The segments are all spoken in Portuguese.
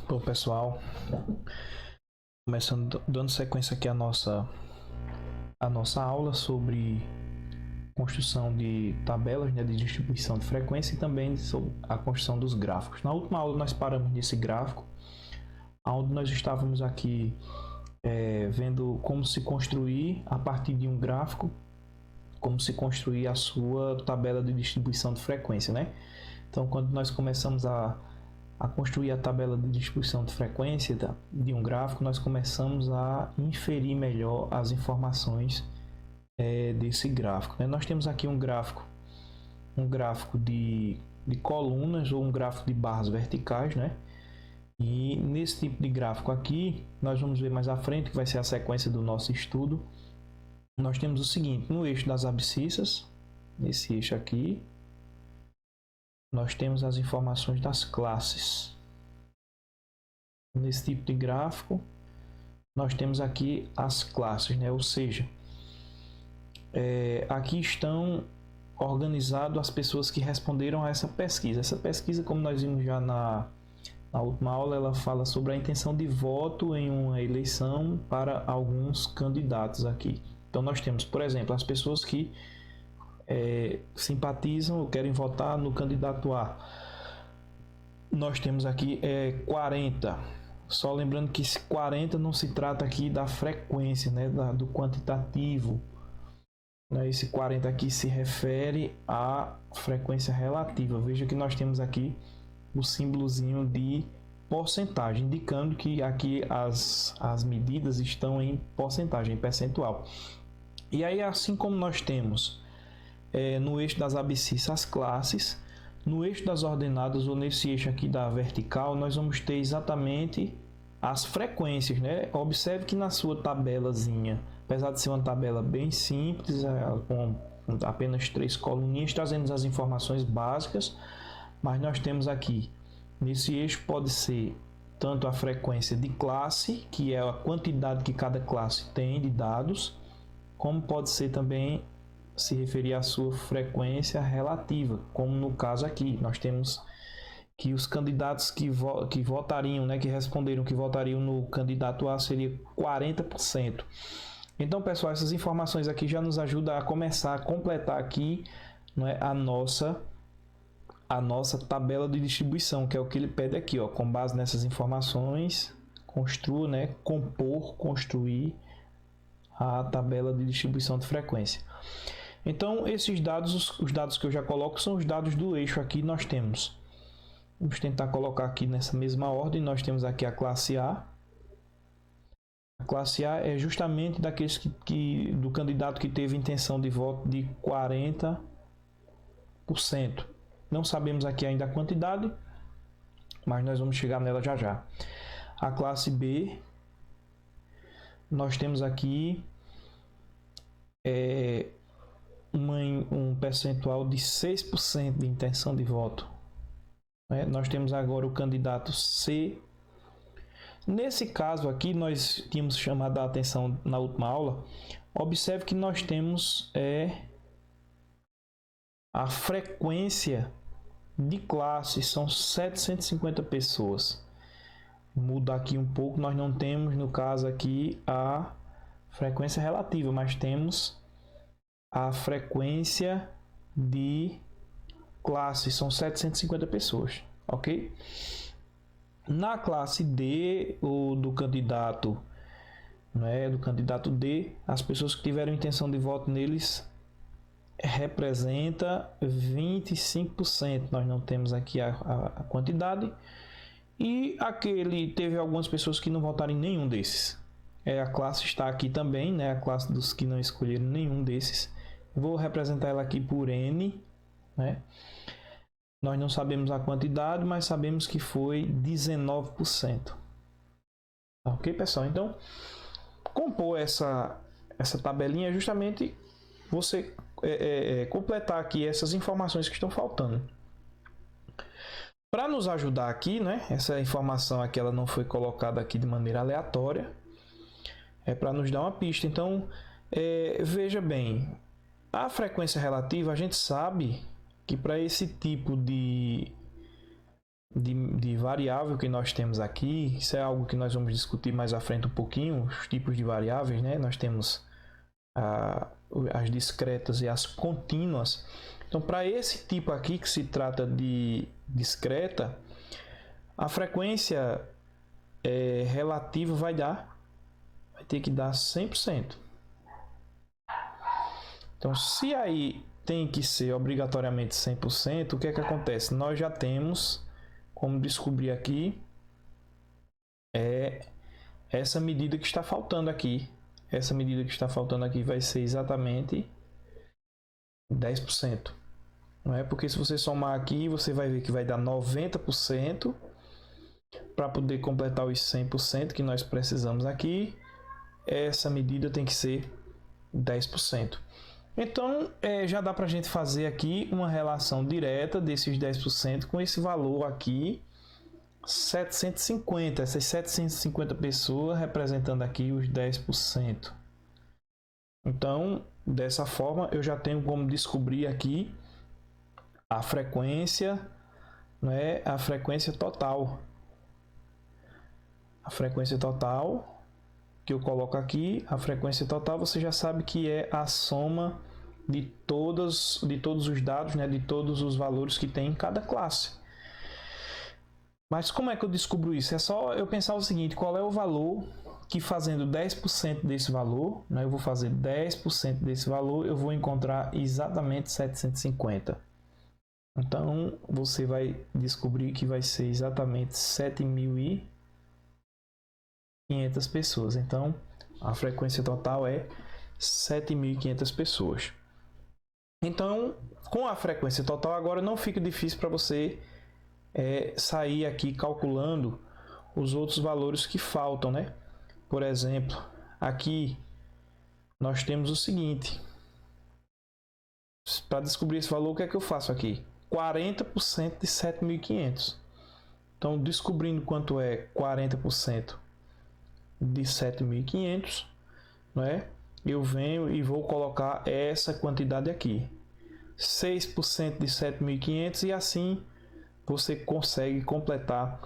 Bom, pessoal, começando dando sequência aqui a nossa aula sobre construção de tabelas, né, de distribuição de frequência e também sobre a construção dos gráficos. Na última aula nós paramos nesse gráfico, onde nós estávamos aqui vendo como se construir a partir de um gráfico, como se construir a sua tabela de distribuição de frequência, né? Então, quando nós começamos a construir a tabela de distribuição de frequência de um gráfico, nós começamos a inferir melhor as informações desse gráfico, né? Nós temos aqui um gráfico de colunas ou um gráfico de barras verticais, né? E nesse tipo de gráfico aqui, nós vamos ver mais à frente, que vai ser a sequência do nosso estudo. Nós temos o seguinte: no eixo das abscissas, nesse eixo aqui, nós temos as informações das classes. Nesse tipo de gráfico, nós temos aqui as classes, né? Ou seja, aqui estão organizadas as pessoas que responderam a essa pesquisa. Essa pesquisa, como nós vimos já na última aula, ela fala sobre a intenção de voto em uma eleição para alguns candidatos aqui. Então nós temos, por exemplo, as pessoas que simpatizam ou querem votar no candidato A. Nós temos aqui 40. Só lembrando que esse 40 não se trata aqui da frequência, né, do quantitativo. Esse 40 aqui se refere à frequência relativa. Veja que nós temos aqui o símbolozinho de porcentagem, indicando que aqui as medidas estão em porcentagem, em percentual. E aí, assim como nós temos no eixo das abscissas as classes, no eixo das ordenadas ou nesse eixo aqui da vertical, nós vamos ter exatamente as frequências, né? Observe que na sua tabelazinha, apesar de ser uma tabela bem simples, com apenas 3 coluninhas, trazendo as informações básicas, mas nós temos aqui, nesse eixo pode ser tanto a frequência de classe, que é a quantidade que cada classe tem de dados, como pode ser também se referir à sua frequência relativa, como no caso aqui, nós temos que os candidatos que votariam, né, que responderam que votariam no candidato A seria 40%. Então, pessoal, essas informações aqui já nos ajudam a começar a completar aqui, né, a nossa tabela de distribuição, que é o que ele pede aqui, ó, com base nessas informações, construa, né, construir a tabela de distribuição de frequência. Então, esses dados, os dados que eu já coloco, são os dados do eixo aqui. Nós temos, vamos tentar colocar aqui nessa mesma ordem, nós temos aqui a classe A. A classe A é justamente daqueles do candidato que teve intenção de voto de 40%. Não sabemos aqui ainda a quantidade, mas nós vamos chegar nela já já. A classe B, nós temos aqui um percentual de 6% de intenção de voto. Nós temos agora o candidato C. Nesse caso aqui, nós tínhamos chamado a atenção na última aula. Observe que nós temos a frequência de classe, são 750 pessoas. Muda aqui um pouco, nós não temos no caso aqui a frequência relativa, mas temos a frequência de classe, são 750 pessoas, ok? Na classe D, ou do candidato, né, do candidato D, as pessoas que tiveram intenção de voto neles representa 25%. Nós não temos aqui a quantidade. E teve algumas pessoas que não votaram em nenhum desses. A classe está aqui também, né? A classe dos que não escolheram nenhum desses. Vou representar ela aqui por N, né? Nós não sabemos a quantidade, mas sabemos que foi 19%. Ok, pessoal? Então, compor essa tabelinha é justamente você completar aqui essas informações que estão faltando. Para nos ajudar aqui, né? Essa informação aqui ela não foi colocada aqui de maneira aleatória. É para nos dar uma pista. Então, veja bem, a frequência relativa, a gente sabe que para esse tipo de de variável que nós temos aqui. Isso é algo que nós vamos discutir mais à frente um pouquinho, os tipos de variáveis, né? Nós temos as discretas e as contínuas. Então, para esse tipo aqui que se trata de discreta, a frequência relativa vai ter que dar 100%. Então, se aí tem que ser obrigatoriamente 100%, o que é que acontece? Nós já temos como descobrir aqui essa medida que está faltando aqui. Essa medida que está faltando aqui vai ser exatamente 10%. Não é? Porque se você somar aqui, você vai ver que vai dar 90% para poder completar os 100% que nós precisamos aqui. Essa medida tem que ser 10%. Então, já dá para a gente fazer aqui uma relação direta desses 10% com esse valor aqui, 750. Essas 750 pessoas representando aqui os 10%. Então, dessa forma, eu já tenho como descobrir aqui a frequência, né? A frequência total. A frequência total que eu coloco aqui, a frequência total, você já sabe que é a soma de todos os dados, né, de todos os valores que tem em cada classe. Mas como é que eu descubro isso? É só eu pensar o seguinte: qual é o valor que, fazendo 10% desse valor, né, eu vou fazer 10% desse valor, eu vou encontrar exatamente 750. Então, você vai descobrir que vai ser exatamente 7.500 pessoas. Então, a frequência total é 7.500 pessoas. Então, com a frequência total, agora não fica difícil para você sair aqui calculando os outros valores que faltam, né? Por exemplo, aqui nós temos o seguinte: para descobrir esse valor, o que é que eu faço aqui? 40% de 7.500. Então, descobrindo quanto é 40% de 7.500, né? Eu venho e vou colocar essa quantidade aqui, 6% de 7.500, e assim você consegue completar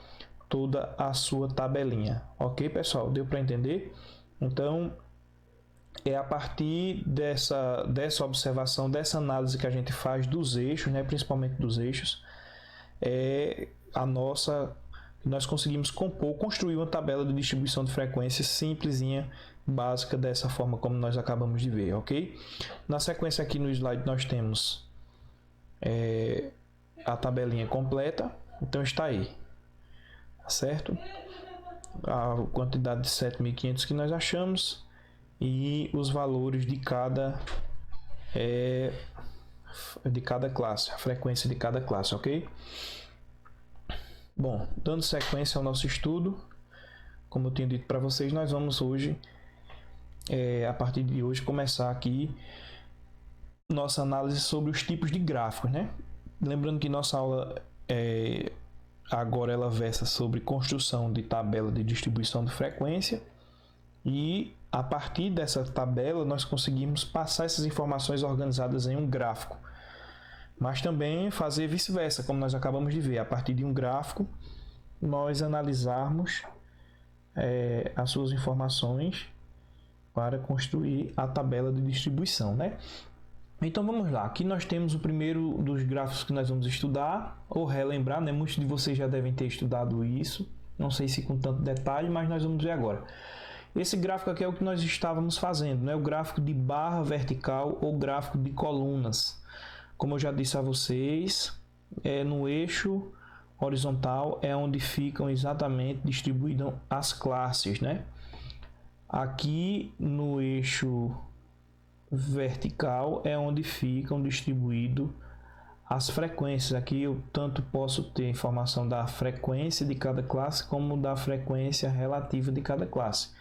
toda a sua tabelinha. Ok, pessoal? Deu para entender? Então, é a partir dessa observação, dessa análise que a gente faz dos eixos, né? Principalmente dos eixos, nós conseguimos construir uma tabela de distribuição de frequência simplesinha, básica, dessa forma como nós acabamos de ver, ok? Na sequência aqui no slide nós temos a tabelinha completa, então está aí, certo? A quantidade de 7.500 que nós achamos e os valores de cada classe, a frequência de cada classe, ok? Bom, dando sequência ao nosso estudo, como eu tinha dito para vocês, nós vamos hoje, a partir de hoje, começar aqui nossa análise sobre os tipos de gráficos, né? Lembrando que nossa aula agora ela versa sobre construção de tabela de distribuição de frequência, e a partir dessa tabela nós conseguimos passar essas informações organizadas em um gráfico, mas também fazer vice-versa, como nós acabamos de ver, a partir de um gráfico nós analisarmos as suas informações para construir a tabela de distribuição, né? Então vamos lá, aqui nós temos o primeiro dos gráficos que nós vamos estudar, ou relembrar, né? Muitos de vocês já devem ter estudado isso, não sei se com tanto detalhe, mas nós vamos ver agora. Esse gráfico aqui é o que nós estávamos fazendo, né? O gráfico de barra vertical ou gráfico de colunas. Como eu já disse a vocês, no eixo horizontal é onde ficam exatamente distribuídas as classes, né? Aqui no eixo vertical é onde ficam distribuídas as frequências. Aqui eu tanto posso ter informação da frequência de cada classe como da frequência relativa de cada classe.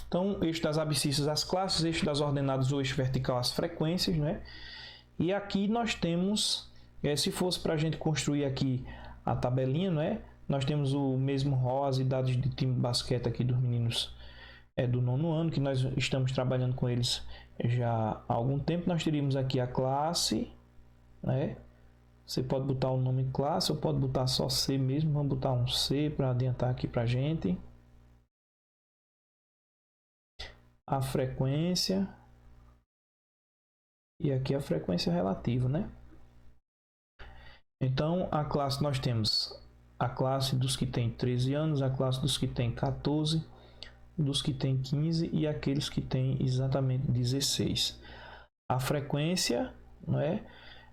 Então, eixo das abscissas as classes, eixo das ordenadas ou eixo vertical as frequências, né? E aqui nós temos, se fosse para a gente construir aqui a tabelinha, né? Nós temos o mesmo rosa e dados de time de basquete aqui dos meninos do 9º ano, que nós estamos trabalhando com eles já há algum tempo. Nós teríamos aqui a classe, né? Você pode botar o nome classe ou pode botar só C mesmo. Vamos botar um C para adiantar aqui para a gente. A frequência. E aqui a frequência relativa, né? Então, a classe nós temos a classe dos que tem 13 anos, a classe dos que tem 14, dos que tem 15 e aqueles que têm exatamente 16. A frequência, não é?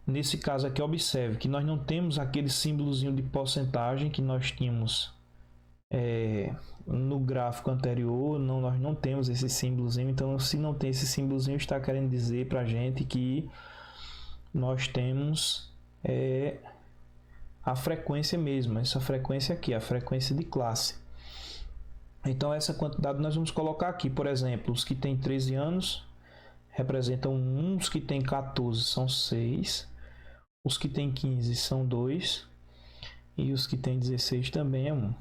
Nesse caso aqui, observe que nós não temos aquele símbolozinho de porcentagem que nós tínhamos no gráfico anterior. Nós não temos esse símbolozinho. Então, se não tem esse símbolozinho, está querendo dizer para a gente que nós temos a frequência mesmo. Essa frequência aqui, a frequência de classe. Então, essa quantidade nós vamos colocar aqui. Por exemplo, os que têm 13 anos representam 1, os que têm 14 são 6, os que têm 15 são 2 e os que têm 16 também é 1.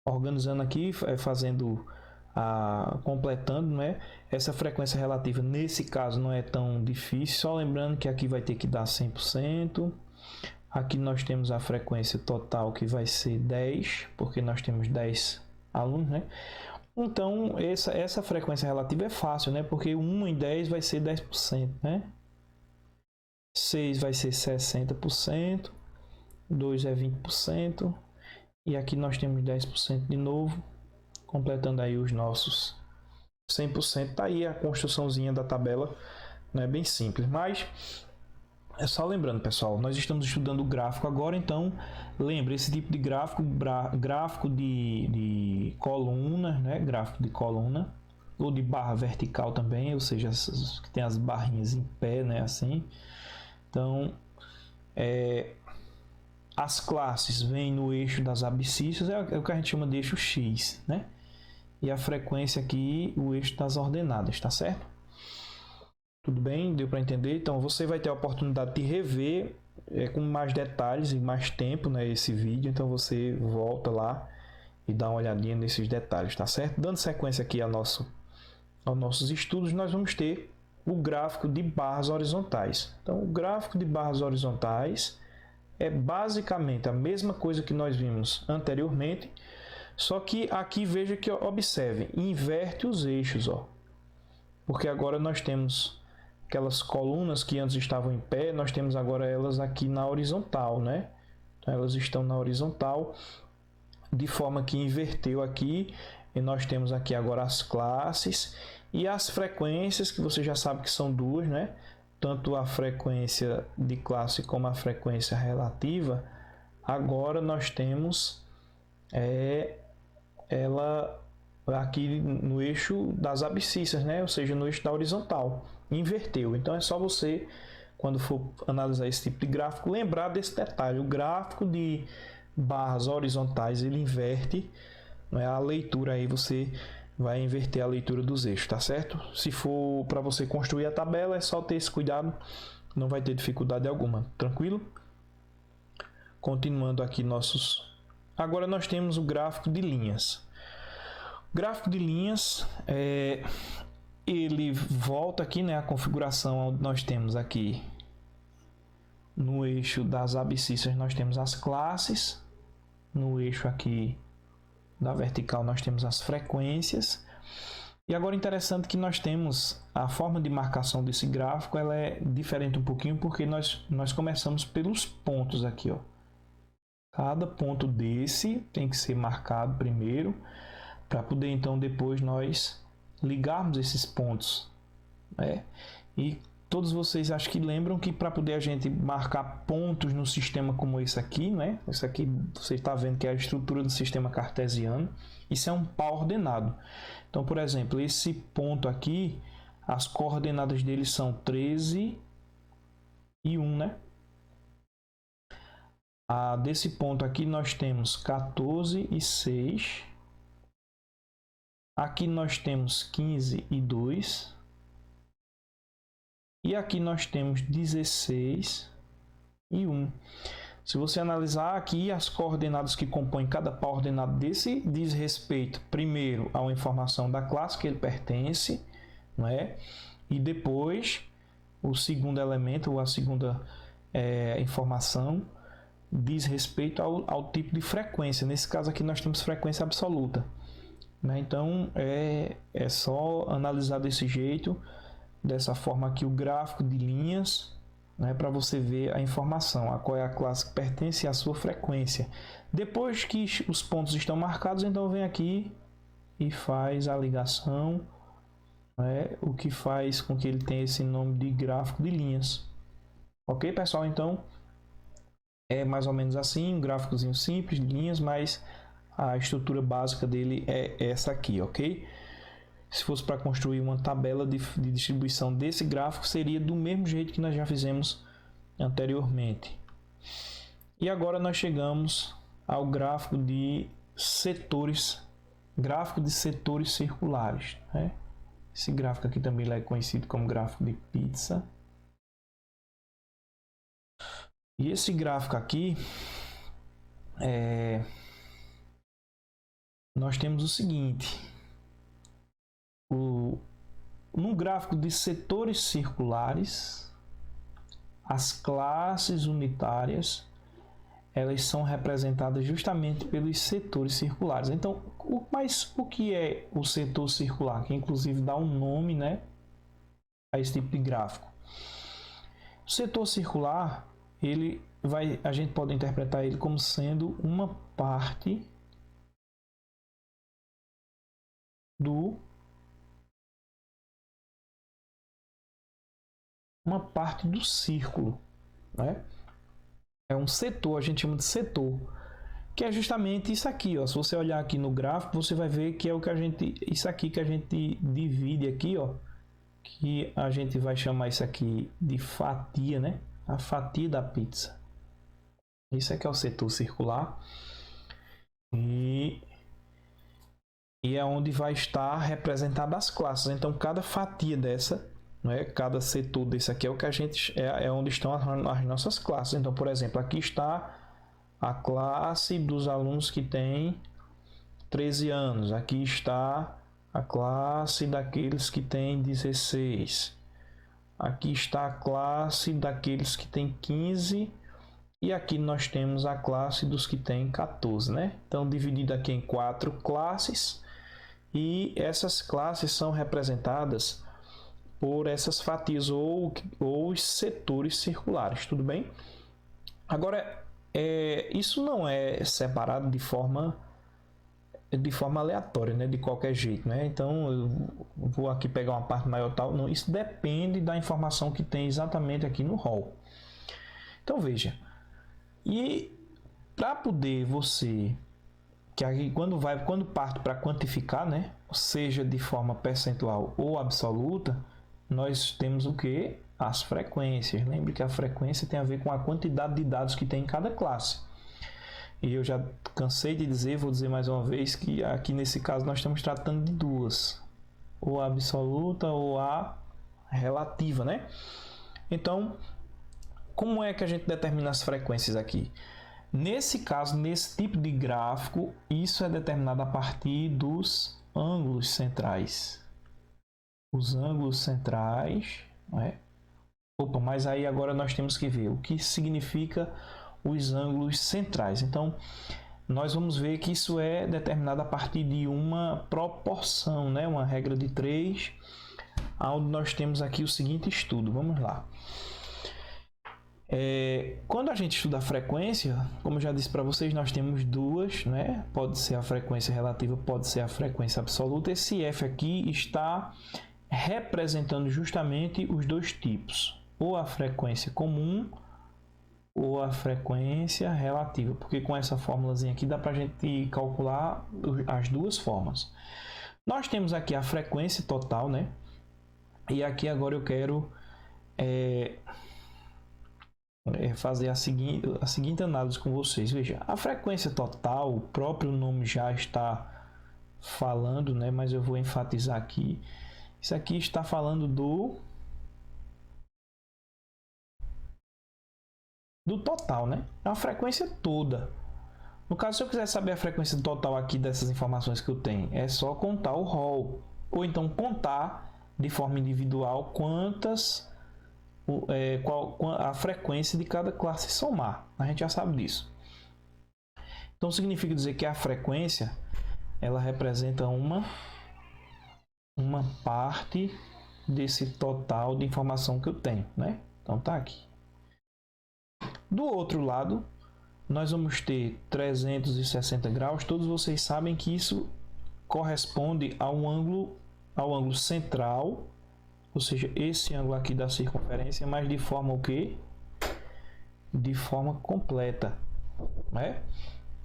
Organizando aqui, completando, né? Essa frequência relativa nesse caso não é tão difícil, só lembrando que aqui vai ter que dar 100%. Aqui nós temos a frequência total que vai ser 10, porque nós temos 10 alunos, né? Então, essa frequência relativa é fácil, né? Porque 1 em 10 vai ser 10%, né? 6 vai ser 60%, 2 é 20%, e aqui nós temos 10% de novo, completando aí os nossos 100%. Tá aí a construçãozinha da tabela, não é bem simples, mas é só lembrando, pessoal, nós estamos estudando o gráfico agora, então lembre, esse tipo de gráfico de coluna, né? Gráfico de coluna ou de barra vertical também, ou seja, que tem as barrinhas em pé, né? Assim. Então, as classes vêm no eixo das abscissas, é o que a gente chama de eixo X, né? E a frequência aqui, o eixo das ordenadas, tá certo? Tudo bem? Deu para entender? Então, você vai ter a oportunidade de rever com mais detalhes e mais tempo, né, esse vídeo. Então, você volta lá e dá uma olhadinha nesses detalhes, tá certo? Dando sequência aqui aos nossos estudos, nós vamos ter o gráfico de barras horizontais. Então, o gráfico de barras horizontais é basicamente a mesma coisa que nós vimos anteriormente, só que aqui veja que, observe, inverte os eixos, ó. Porque agora nós temos aquelas colunas que antes estavam em pé, nós temos agora elas aqui na horizontal, né? Então, elas estão na horizontal, de forma que inverteu aqui, e nós temos aqui agora as classes e as frequências, que você já sabe que são duas, né? Tanto a frequência de classe como a frequência relativa. Agora nós temos ela aqui no eixo das abscissas, né? Ou seja, no eixo da horizontal. Inverteu. Então é só você, quando for analisar esse tipo de gráfico, lembrar desse detalhe. O gráfico de barras horizontais, ele inverte, né? A leitura aí, você vai inverter a leitura dos eixos, tá certo? Se for para você construir a tabela, é só ter esse cuidado, não vai ter dificuldade alguma, tranquilo? Continuando aqui Agora nós temos o gráfico de linhas. O gráfico de linhas, ele volta aqui, né, a configuração onde nós temos aqui no eixo das abscissas nós temos as classes, no eixo aqui da vertical nós temos as frequências. E agora interessante que nós temos a forma de marcação desse gráfico, ela é diferente um pouquinho, porque nós começamos pelos pontos aqui, ó. Cada ponto desse tem que ser marcado primeiro, para poder então depois nós ligarmos esses pontos, né? E todos vocês acho que lembram que para poder a gente marcar pontos no sistema como esse aqui, né? Esse aqui você está vendo que é a estrutura do sistema cartesiano. Isso é um par ordenado. Então, por exemplo, esse ponto aqui, as coordenadas dele são 13 e 1, né? Desse ponto aqui nós temos 14 e 6. Aqui nós temos 15 e 2. E aqui nós temos 16 e 1. Se você analisar aqui, as coordenadas que compõem cada par ordenado desse diz respeito primeiro a uma informação da classe que ele pertence, não é? E depois o segundo elemento, ou a segunda informação diz respeito ao tipo de frequência. Nesse caso aqui nós temos frequência absoluta, né? Então é só analisar desse jeito, dessa forma aqui o gráfico de linhas, né, para você ver a informação, a qual é a classe que pertence à sua frequência. Depois que os pontos estão marcados, então vem aqui e faz a ligação, né, o que faz com que ele tenha esse nome de gráfico de linhas. Ok, pessoal? Então é mais ou menos assim, um gráficozinho simples de linhas, mas a estrutura básica dele é essa aqui, ok? Se fosse para construir uma tabela de distribuição desse gráfico, seria do mesmo jeito que nós já fizemos anteriormente. E agora nós chegamos ao gráfico de setores, circulares, né? Esse gráfico aqui também é conhecido como gráfico de pizza. E esse gráfico aqui, nós temos o seguinte: no gráfico de setores circulares, as classes unitárias elas são representadas justamente pelos setores circulares. Então, mas o que é o setor circular? Que inclusive dá um nome, né, a esse tipo de gráfico. O setor circular, a gente pode interpretar ele como sendo uma parte do círculo, né? É um setor, a gente chama de setor, que é justamente isso aqui, ó. Se você olhar aqui no gráfico, você vai ver que é isso aqui que a gente divide aqui, ó, que a gente vai chamar isso aqui de fatia, né? A fatia da pizza. Isso aqui é o setor circular e é onde vai estar representada as classes. Então, cada fatia dessa, né, cada setor desse aqui é o que a gente é onde estão as nossas classes. Então, por exemplo, aqui está a classe dos alunos que têm 13 anos. Aqui está a classe daqueles que têm 16. Aqui está a classe daqueles que têm 15. E aqui nós temos a classe dos que têm 14, né? Então, dividido aqui em 4 classes. E essas classes são representadas por essas fatias ou os setores circulares, tudo bem? Agora, isso não é separado de forma aleatória, né? De qualquer jeito, né? Então, eu vou aqui pegar uma parte maior tal. Não, isso depende da informação que tem exatamente aqui no rol. Então, veja. E para poder você, que aqui quando parte para quantificar, né? Seja de forma percentual ou absoluta, nós temos o que? As frequências. Lembre que a frequência tem a ver com a quantidade de dados que tem em cada classe. E eu já cansei de dizer, vou dizer mais uma vez, que aqui nesse caso nós estamos tratando de duas. Ou a absoluta ou a relativa, né? Então, como é que a gente determina as frequências aqui? Nesse caso, nesse tipo de gráfico, isso é determinado a partir dos ângulos centrais. Os ângulos centrais, né? Opa, mas aí agora nós temos que ver o que significa os ângulos centrais. Então, nós vamos ver que isso é determinado a partir de uma proporção, né? Uma regra de 3, onde nós temos aqui o seguinte estudo. Vamos lá. Quando a gente estuda a frequência, como eu já disse para vocês, nós temos duas, né? Pode ser a frequência relativa, pode ser a frequência absoluta. Esse F aqui está representando justamente os dois tipos, ou a frequência comum ou a frequência relativa, porque com essa formulazinha aqui dá para a gente calcular as duas formas. Nós temos aqui a frequência total, né? E aqui agora eu quero fazer a seguinte análise com vocês. Veja, a frequência total, o próprio nome já está falando, né? Mas eu vou enfatizar aqui. Isso aqui está falando do total, né? É a frequência toda. No caso, se eu quiser saber a frequência total aqui dessas informações que eu tenho, é só contar o rol. Ou então contar de forma individual quantas a frequência de cada classe somar. A gente já sabe disso. Então significa dizer que a frequência ela representa uma parte desse total de informação que eu tenho, né? Então tá aqui. Do outro lado, nós vamos ter 360 graus. Todos vocês sabem que isso corresponde ao ângulo central, ou seja, esse ângulo aqui da circunferência, mas de forma o quê? De forma completa, né?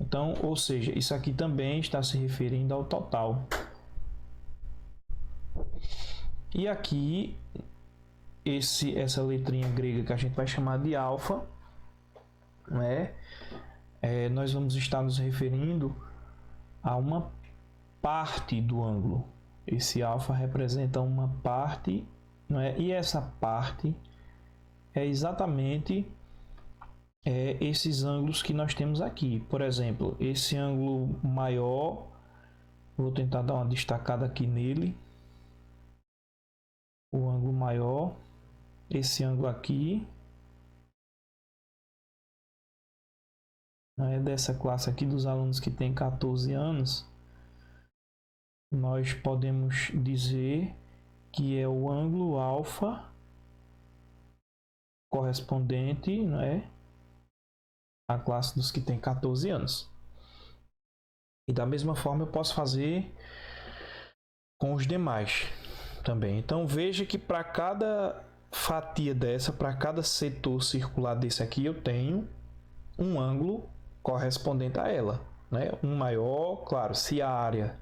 Então, ou seja, isso aqui também está se referindo ao total. E aqui, essa letrinha grega que a gente vai chamar de alfa, né? Nós vamos estar nos referindo a uma parte do ângulo. Esse alfa representa uma parte, não é? E essa parte é exatamente esses ângulos que nós temos aqui. Por exemplo, esse ângulo maior, vou tentar dar uma destacada aqui nele. O ângulo maior, esse ângulo aqui, é dessa classe aqui dos alunos que tem 14 anos, nós podemos dizer que é o ângulo alfa correspondente, né, à classe dos que tem 14 anos. E da mesma forma eu posso fazer com os demais também. Então veja que para cada fatia dessa, para cada setor circular desse aqui, eu tenho um ângulo correspondente a ela, né? Um maior, claro, se a área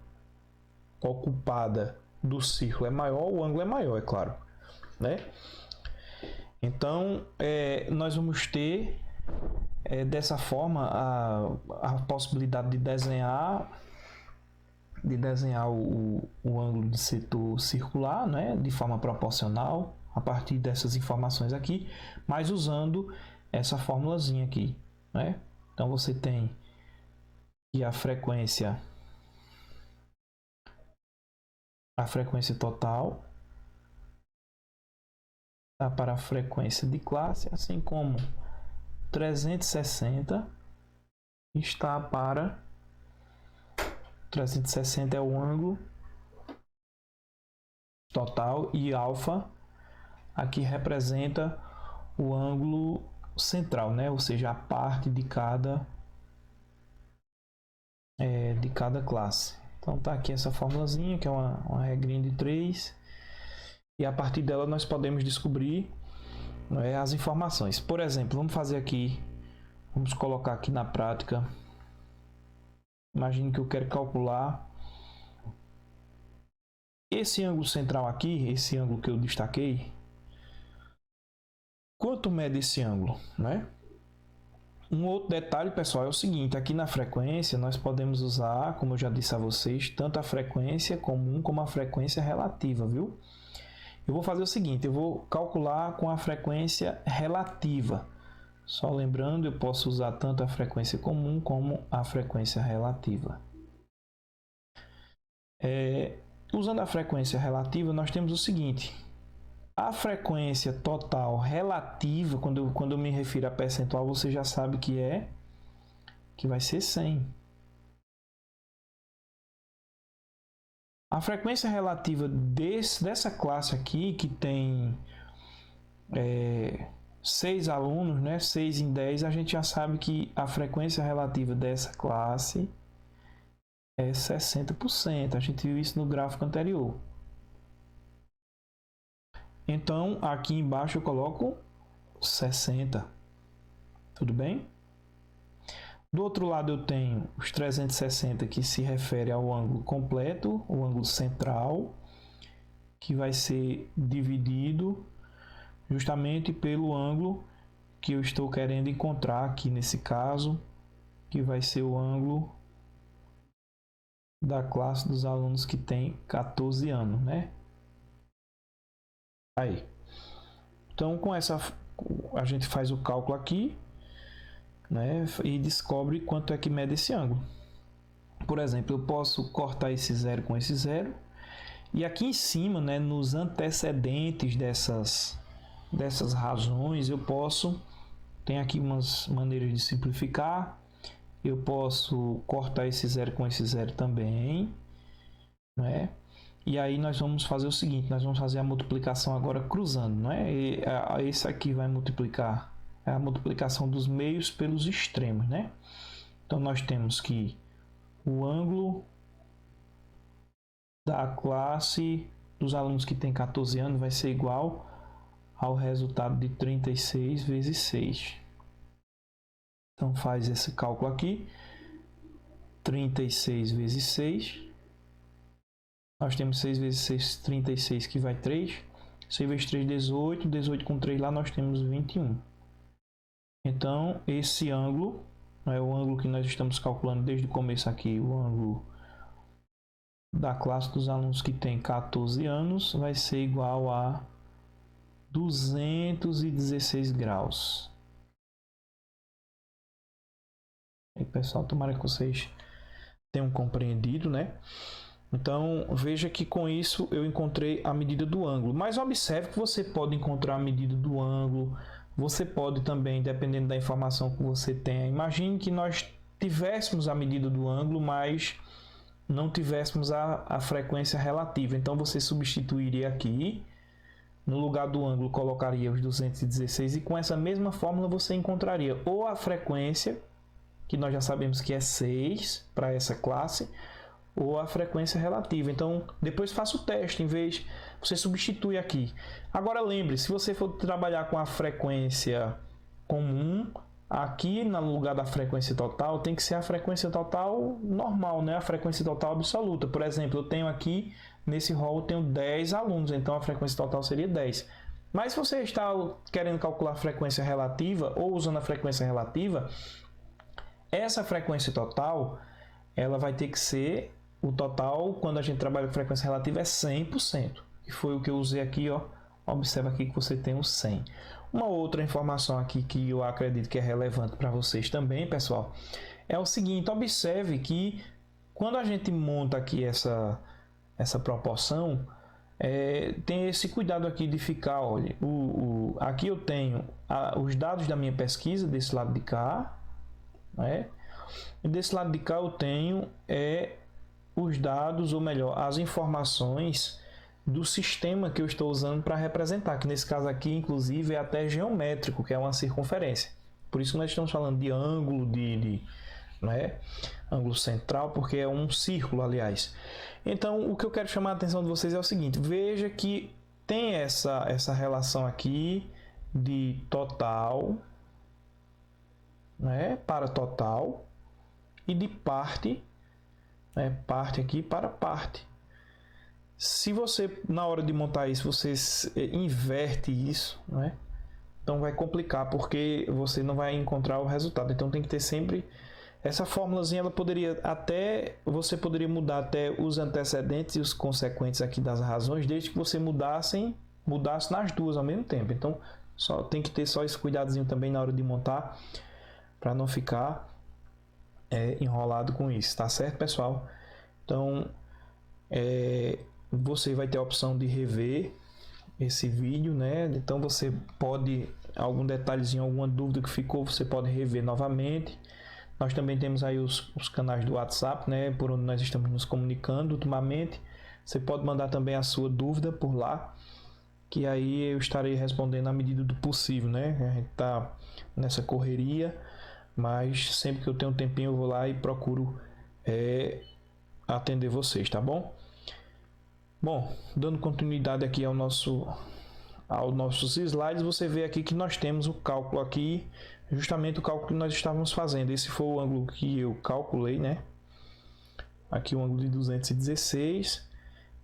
ocupada do círculo é maior, o ângulo é maior, é claro, né? Então nós vamos ter dessa forma a possibilidade de desenhar o ângulo do setor circular, né, de forma proporcional a partir dessas informações aqui, mas usando essa formulazinha aqui, né? Então você tem que a frequência total está para a frequência de classe, assim como 360 está para 360 é o ângulo total e alfa aqui representa o ângulo central, né? Ou seja, a parte de cada classe. Então tá aqui essa formulazinha que é uma regrinha de 3 e a partir dela nós podemos descobrir, né, as informações. Por exemplo, vamos colocar aqui na prática. Imagine que eu quero calcular esse ângulo central aqui, esse ângulo que eu destaquei. Quanto mede esse ângulo, né? Um outro detalhe, pessoal, é o seguinte: aqui na frequência nós podemos usar, como eu já disse a vocês, tanto a frequência comum como a frequência relativa, viu? Eu vou fazer o seguinte: eu vou calcular com a frequência relativa. Só lembrando, eu posso usar tanto a frequência comum como a frequência relativa. Usando a frequência relativa, nós temos o seguinte: a frequência total relativa, quando eu me refiro a percentual, você já sabe que vai ser 100. A frequência relativa dessa classe aqui, que tem 6 alunos, né? 6 em 10, a gente já sabe que a frequência relativa dessa classe é 60%. A gente viu isso no gráfico anterior. Então, aqui embaixo eu coloco 60. Tudo bem? Do outro lado eu tenho os 360, que se refere ao ângulo completo, o ângulo central, que vai ser dividido justamente pelo ângulo que eu estou querendo encontrar aqui nesse caso, que vai ser o ângulo da classe dos alunos que tem 14 anos, né? Aí. Então, com essa a gente faz o cálculo aqui, né, e descobre quanto é que mede esse ângulo. Por exemplo, eu posso cortar esse zero com esse zero, e aqui em cima, né, nos antecedentes dessas razões, eu posso, tem aqui umas maneiras de simplificar, eu posso cortar esse zero com esse zero também, né? E aí nós vamos fazer o seguinte, nós vamos fazer a multiplicação agora cruzando, não é? Esse aqui vai multiplicar, é a multiplicação dos meios pelos extremos, né? Então nós temos que o ângulo da classe dos alunos que tem 14 anos vai ser igual ao resultado de 36 vezes 6. Então faz esse cálculo aqui, 36 vezes 6. Nós temos 6 vezes 6, 36, que vai 3. 6 vezes 3, 18. 18 com 3 lá nós temos 21. Então, esse ângulo, é o ângulo que nós estamos calculando desde o começo aqui, o ângulo da classe dos alunos que tem 14 anos, vai ser igual a 216 graus. E pessoal, tomara que vocês tenham compreendido, né? Então, veja que com isso eu encontrei a medida do ângulo. Mas observe que você pode encontrar a medida do ângulo. Você pode também, dependendo da informação que você tenha. Imagine que nós tivéssemos a medida do ângulo, mas não tivéssemos a frequência relativa. Então, você substituiria aqui. No lugar do ângulo, colocaria os 216. E com essa mesma fórmula, você encontraria ou a frequência, que nós já sabemos que é 6 para essa classe, ou a frequência relativa. Então, depois faça o teste, em vez você substitui aqui. Agora lembre, se você for trabalhar com a frequência comum, aqui no lugar da frequência total, tem que ser a frequência total normal, né? A frequência total absoluta. Por exemplo, eu tenho aqui, nesse rol, eu tenho 10 alunos, então a frequência total seria 10. Mas se você está querendo calcular a frequência relativa, ou usando a frequência relativa, essa frequência total, ela vai ter que ser o total, quando a gente trabalha com frequência relativa, é 100%. Que foi o que eu usei aqui, ó. Observa aqui que você tem o 100. Uma outra informação aqui que eu acredito que é relevante para vocês também, pessoal, é o seguinte: observe que quando a gente monta aqui essa proporção, tem esse cuidado aqui de ficar, olha, aqui eu tenho os dados da minha pesquisa desse lado de cá, né? E desse lado de cá eu tenho os dados, ou melhor, as informações do sistema que eu estou usando para representar, que nesse caso aqui, inclusive, é até geométrico, que é uma circunferência. Por isso que nós estamos falando de ângulo, né? Ângulo central, porque é um círculo, aliás. Então, o que eu quero chamar a atenção de vocês é o seguinte: veja que tem essa relação aqui de total, né, para total, e de parte, né, parte aqui para parte. Se você, na hora de montar isso, você inverte isso, né, então vai complicar, porque você não vai encontrar o resultado. Então tem que ter sempre essa fórmulazinha. Ela poderia até, você poderia mudar até os antecedentes e os consequentes aqui das razões, desde que você mudasse nas duas ao mesmo tempo. Então só tem que ter só esse cuidadozinho também na hora de montar, para não ficar enrolado com isso, tá certo, pessoal? Então você vai ter a opção de rever esse vídeo, né? Então você pode, algum detalhezinho, alguma dúvida que ficou, você pode rever novamente. Nós também temos aí os canais do WhatsApp, né, por onde nós estamos nos comunicando ultimamente. Você pode mandar também a sua dúvida por lá, que aí eu estarei respondendo à medida do possível, né? A gente está nessa correria, mas sempre que eu tenho um tempinho eu vou lá e procuro atender vocês, tá bom? Bom, dando continuidade aqui aos nossos slides, você vê aqui que nós temos o cálculo aqui, justamente o cálculo que nós estávamos fazendo. Esse foi o ângulo que eu calculei, né? Aqui o ângulo de 216,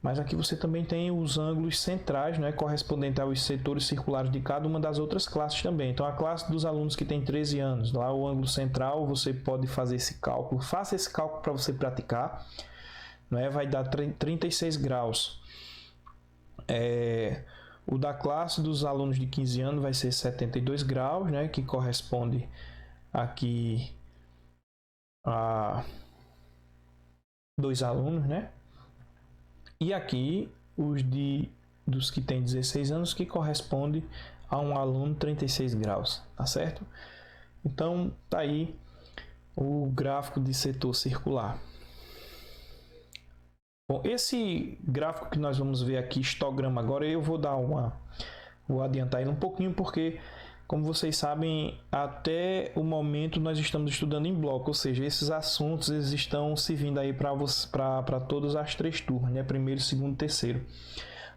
mas aqui você também tem os ângulos centrais, né, correspondentes aos setores circulares de cada uma das outras classes também. Então a classe dos alunos que tem 13 anos, lá o ângulo central, você pode fazer esse cálculo. Faça esse cálculo para você praticar, né? Vai dar 36 graus. O da classe dos alunos de 15 anos vai ser 72 graus, né, que corresponde aqui a 2 alunos, né? E aqui dos que têm 16 anos, que corresponde a um aluno 36 graus, tá certo? Então, tá aí o gráfico de setor circular. Bom, esse gráfico que nós vamos ver aqui, histograma, agora eu vou adiantar ele um pouquinho, porque, como vocês sabem, até o momento nós estamos estudando em bloco, ou seja, esses assuntos eles estão servindo aí para todas as 3 turmas, né? Primeiro, segundo, terceiro.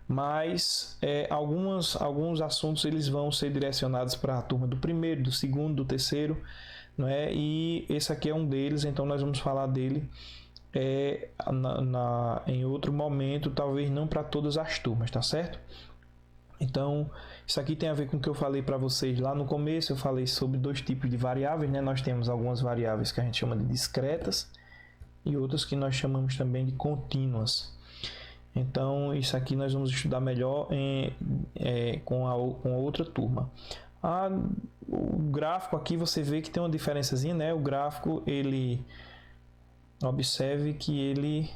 Mas alguns assuntos eles vão ser direcionados para a turma do primeiro, do segundo, do terceiro, não é? E esse aqui é um deles, então nós vamos falar dele em outro momento, talvez não para todas as turmas, tá certo? Então, isso aqui tem a ver com o que eu falei para vocês lá no começo. Eu falei sobre 2 tipos de variáveis, né? Nós temos algumas variáveis que a gente chama de discretas e outras que nós chamamos também de contínuas. Então, isso aqui nós vamos estudar melhor com a outra turma. O gráfico aqui você vê que tem uma diferençazinha, né? O gráfico, observe que ele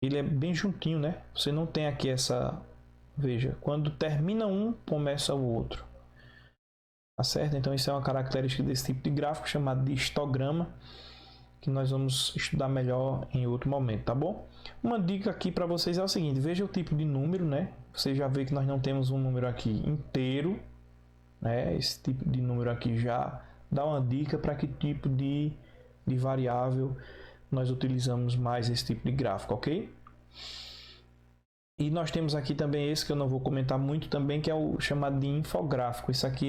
é bem juntinho, né? Você não tem aqui veja, quando termina um, começa o outro. Tá certo? Então, isso é uma característica desse tipo de gráfico chamado de histograma, que nós vamos estudar melhor em outro momento, tá bom? Uma dica aqui para vocês é o seguinte: veja o tipo de número, né? Você já vê que nós não temos um número aqui inteiro, né? Esse tipo de número aqui já dá uma dica para que tipo de variável nós utilizamos mais esse tipo de gráfico, ok? E nós temos aqui também esse que eu não vou comentar muito também, que é o chamado de infográfico. Isso aqui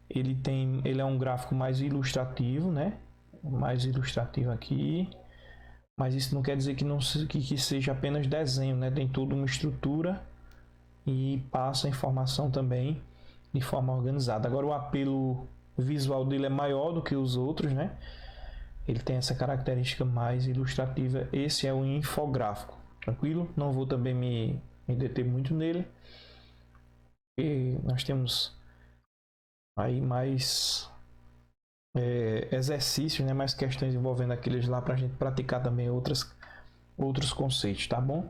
ele é um gráfico mais ilustrativo, né? Mais ilustrativo aqui, mas isso não quer dizer que seja apenas desenho, né? Tem toda uma estrutura e passa a informação também de forma organizada. Agora, o apelo visual dele é maior do que os outros, né? Ele tem essa característica mais ilustrativa. Esse é o infográfico, tranquilo? Não vou também me deter muito nele, e nós temos aí mais exercícios, né? Mais questões envolvendo aqueles lá para a gente praticar também outros conceitos, tá bom?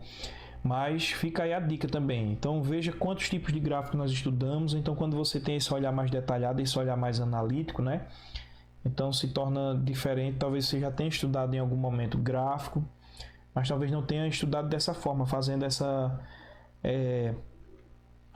Mas fica aí a dica também. Então veja quantos tipos de gráfico nós estudamos. Então, quando você tem esse olhar mais detalhado, esse olhar mais analítico, né? Então se torna diferente. Talvez você já tenha estudado em algum momento gráfico, mas talvez não tenha estudado dessa forma, fazendo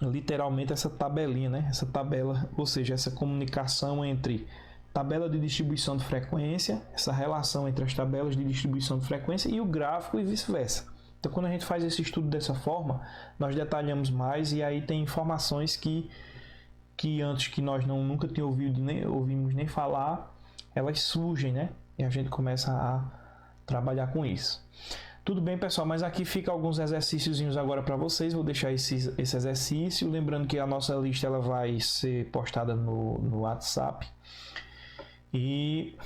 literalmente essa tabelinha, né? Essa tabela, ou seja, essa comunicação entre tabela de distribuição de frequência, essa relação entre as tabelas de distribuição de frequência e o gráfico e vice-versa. Então, quando a gente faz esse estudo dessa forma, nós detalhamos mais e aí tem informações que antes que nós nunca tínhamos ouvimos nem falar, elas surgem, né? E a gente começa a trabalhar com isso. Tudo bem, pessoal, mas aqui fica alguns exercíciozinhos agora para vocês. Vou deixar esse exercício. Lembrando que a nossa lista ela vai ser postada no WhatsApp. E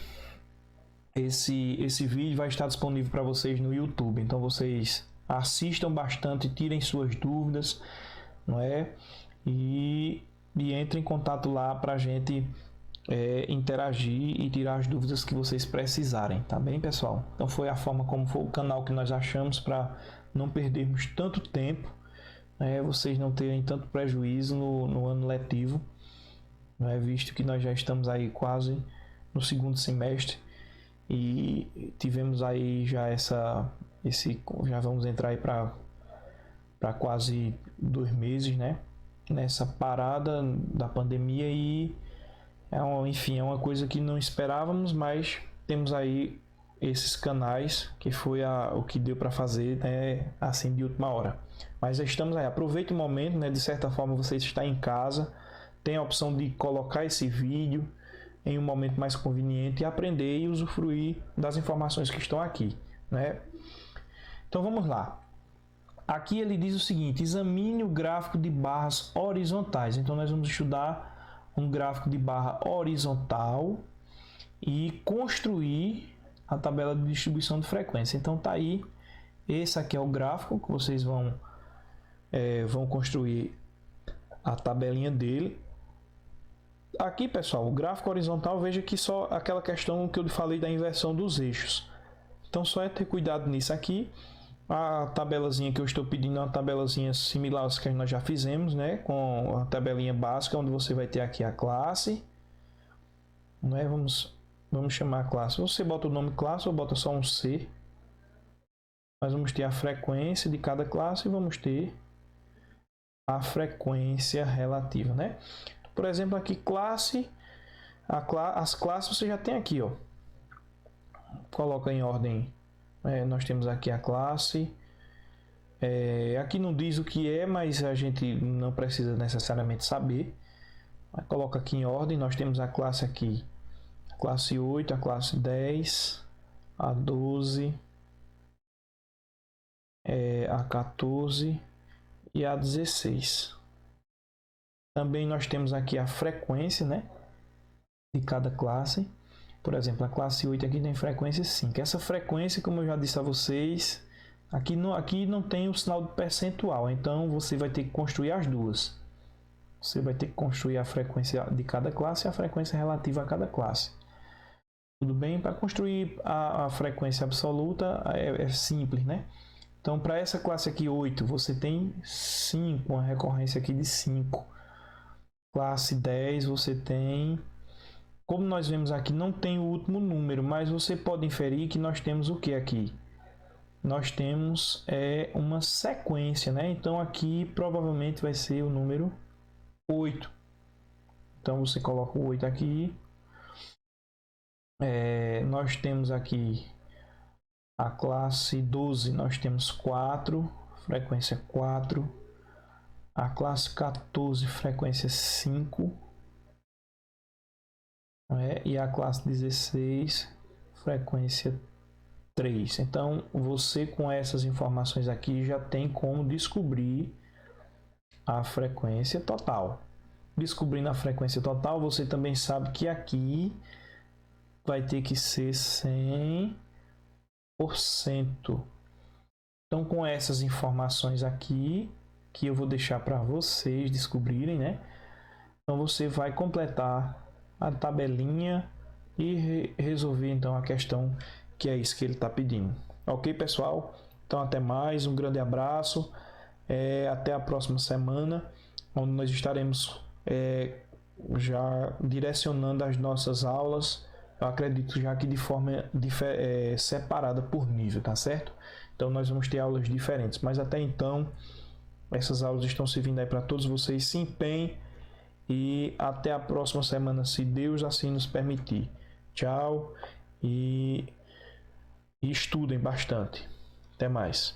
esse vídeo vai estar disponível para vocês no YouTube. Então vocês assistam bastante, tirem suas dúvidas, não é? E entrem em contato lá para a gente interagir e tirar as dúvidas que vocês precisarem, tá bem, pessoal? Então foi a forma como foi o canal que nós achamos para não perdermos tanto tempo, né? Vocês não terem tanto prejuízo no ano letivo, né? Visto que nós já estamos aí quase no segundo semestre e tivemos aí já já vamos entrar aí para quase 2 meses, né? Nessa parada da pandemia e enfim, é uma coisa que não esperávamos, mas temos aí esses canais que foi o que deu para fazer, né? Assim de última hora. Mas já estamos aí, aproveite o momento, né? De certa forma você está em casa, tem a opção de colocar esse vídeo em um momento mais conveniente e aprender e usufruir das informações que estão aqui, né? Então vamos lá. Aqui ele diz o seguinte: examine o gráfico de barras horizontais. Então nós vamos estudar um gráfico de barra horizontal e construir a tabela de distribuição de frequência. Então tá aí, esse aqui é o gráfico que vocês vão construir a tabelinha dele. Aqui, pessoal, o gráfico horizontal, veja que só aquela questão que eu falei da inversão dos eixos. Então só é ter cuidado nisso aqui. A tabelazinha que eu estou pedindo é uma tabelazinha similar às que nós já fizemos, né? Com a tabelinha básica, onde você vai ter aqui a classe, né? Vamos chamar a classe. Você bota o nome classe ou bota só um C. Nós vamos ter a frequência de cada classe e vamos ter a frequência relativa, né? Por exemplo, aqui classe, as classes você já tem aqui, ó. Coloca em ordem. Nós temos aqui a classe. Aqui não diz o que é, mas a gente não precisa necessariamente saber. Coloca aqui em ordem. Nós temos a classe aqui, a classe 8, a classe 10, a 12, a 14 e a 16. Também nós temos aqui a frequência, né, de cada classe. Por exemplo, a classe 8 aqui tem frequência 5. Essa frequência, como eu já disse a vocês, aqui não tem o sinal de percentual, então você vai ter que construir as duas. Você vai ter que construir a frequência de cada classe e a frequência relativa a cada classe. Tudo bem? Para construir a frequência absoluta é simples, né? Então, para essa classe aqui 8, você tem 5, uma recorrência aqui de 5. Classe 10, você tem... Como nós vemos aqui, não tem o último número, mas você pode inferir que nós temos o que aqui? Nós temos uma sequência, né? Então, aqui provavelmente vai ser o número 8. Então, você coloca o 8 aqui. Nós temos aqui a classe 12, nós temos 4, frequência 4. A classe 14, frequência 5. E a classe 16, frequência 3. Então, você com essas informações aqui já tem como descobrir a frequência total. Descobrindo a frequência total, você também sabe que aqui vai ter que ser 100%. Então, com essas informações aqui, que eu vou deixar para vocês descobrirem, né? Então, você vai completar a tabelinha e resolver então a questão, que é isso que ele está pedindo. Ok, pessoal? Então, até mais, um grande abraço, até a próxima semana, onde nós estaremos já direcionando as nossas aulas, eu acredito já que de forma separada por nível, tá certo? Então, nós vamos ter aulas diferentes, mas até então, essas aulas estão servindo aí para todos vocês. Se empenhem e até a próxima semana, se Deus assim nos permitir. Tchau e estudem bastante. Até mais.